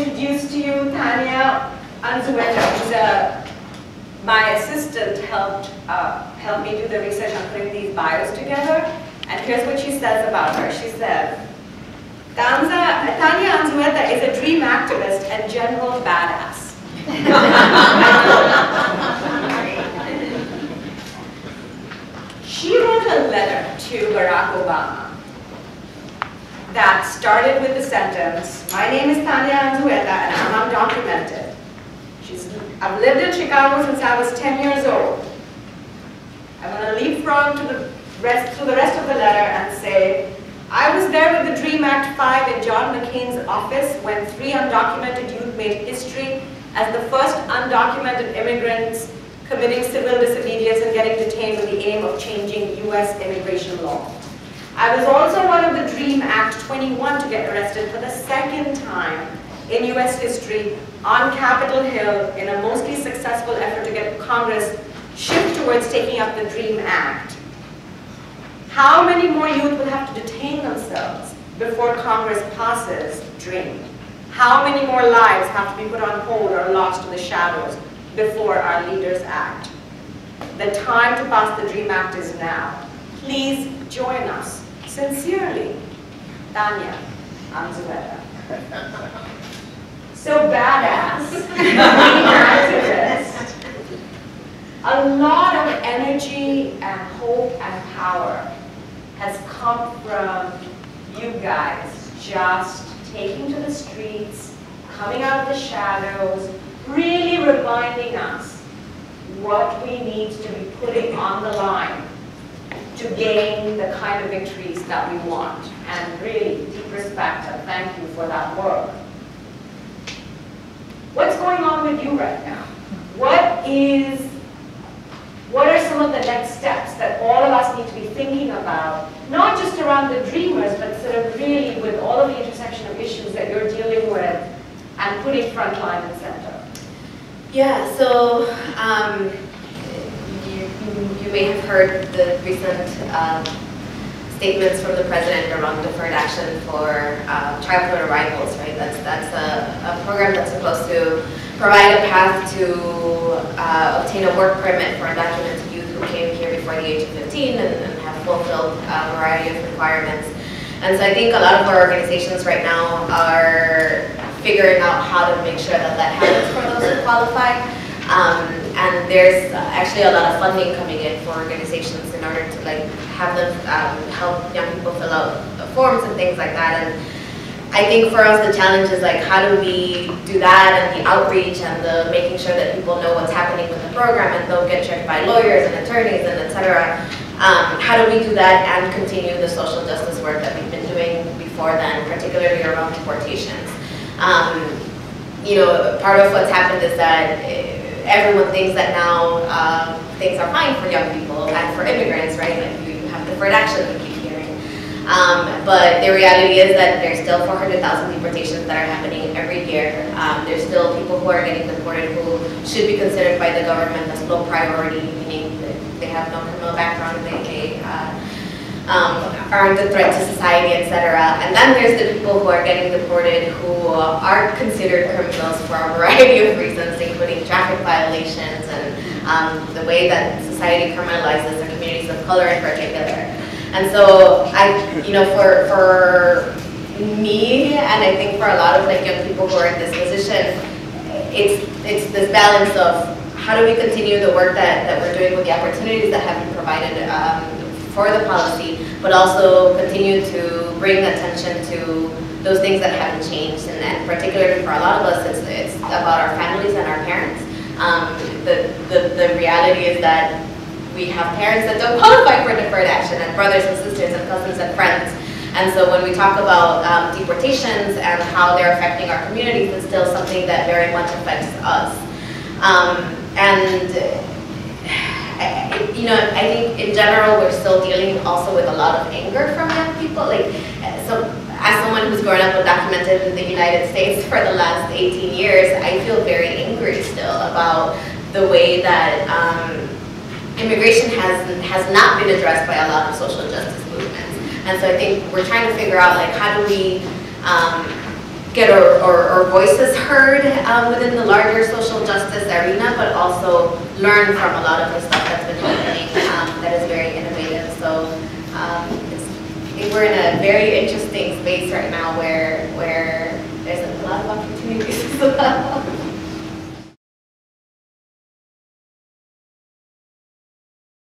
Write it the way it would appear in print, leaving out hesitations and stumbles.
introduce to you Tania Unzueta, who's my assistant, helped me do the research on putting these bios together. And here's what she says about her. She says, Tania Unzueta is a dream activist and general badass. She wrote a letter to Barack Obama that started with the sentence, "My name is Tania Unzueta and I'm undocumented. I've lived in Chicago since I was 10 years old." I'm going to leapfrog to the rest of the letter and say, "I was there with the DREAM Act 5 in John McCain's office when 3 undocumented youth made history as the first undocumented immigrants committing civil disobedience and getting detained with the aim of changing US immigration law. I was also one of the DREAM Act 21 to get arrested for the second time in US history on Capitol Hill in a mostly successful effort to get Congress shift towards taking up the DREAM Act. How many more youth will have to detain themselves before Congress passes DREAM? How many more lives have to be put on hold or lost to the shadows before our leaders act? The time to pass the DREAM Act is now. Please join us. Sincerely, Tania Unzueta." So badass, activist. A lot of energy and hope and power has come from you guys just taking to the streets, coming out of the shadows, really reminding us what we need to be putting on the line to gain the kind of victories that we want. And really, deep respect and thank you for that work. What's going on with you right now? What are some of the next steps that all of us need to be thinking about, not just around the dreamers, but sort of really with all of the intersection of issues that you're dealing with and putting frontline and center? Yeah, so you may have heard the recent statements from the president around deferred action for childhood arrivals, right? That's a program that's supposed to provide a path to obtain a work permit for undocumented youth who came here before the age of 15 and have fulfilled a variety of requirements. And so I think a lot of our organizations right now are figuring out how to make sure that that happens for those who qualify. And there's actually a lot of funding coming in for organizations in order to have them help young people fill out forms and things like that. And I think for us the challenge is how do we do that, and the outreach and the making sure that people know what's happening with the program and don't get checked by lawyers and attorneys and etc. How do we do that and continue the social justice work that we've been doing before then, particularly around deportations? Part of what's happened is that everyone thinks that now things are fine for young people and for immigrants, right? Like you have deferred action, we keep hearing. But the reality is that there's still 400,000 deportations that are happening every year. There's still people who are getting deported who should be considered by the government as low priority, meaning that they have no criminal background, they aren't a threat to society, etc. And then there's the people who are getting deported who are considered criminals for a variety of reasons, including traffic violations and the way that society criminalizes the communities of color in particular. And so for me, and I think for a lot of young people who are in this position, it's this balance of how do we continue the work that we're doing with the opportunities that have been provided for the policy, but also continue to bring attention to those things that haven't changed. And particularly for a lot of us, it's about our families and our parents. The reality is that we have parents that don't qualify for deferred action, and brothers and sisters and cousins and friends. And so when we talk about deportations and how they're affecting our communities, it's still something that very much affects us. I think in general we're still dealing also with a lot of anger from young people. So as someone who's grown up undocumented in the United States for the last 18 years, I feel very angry still about the way that immigration has not been addressed by a lot of social justice movements. And so I think we're trying to figure out how do we get our voices heard within the larger social justice arena, but also learn from a lot of the stuff that's been happening that is very innovative. So I think we're in a very interesting space right now where there's a lot of opportunities as well.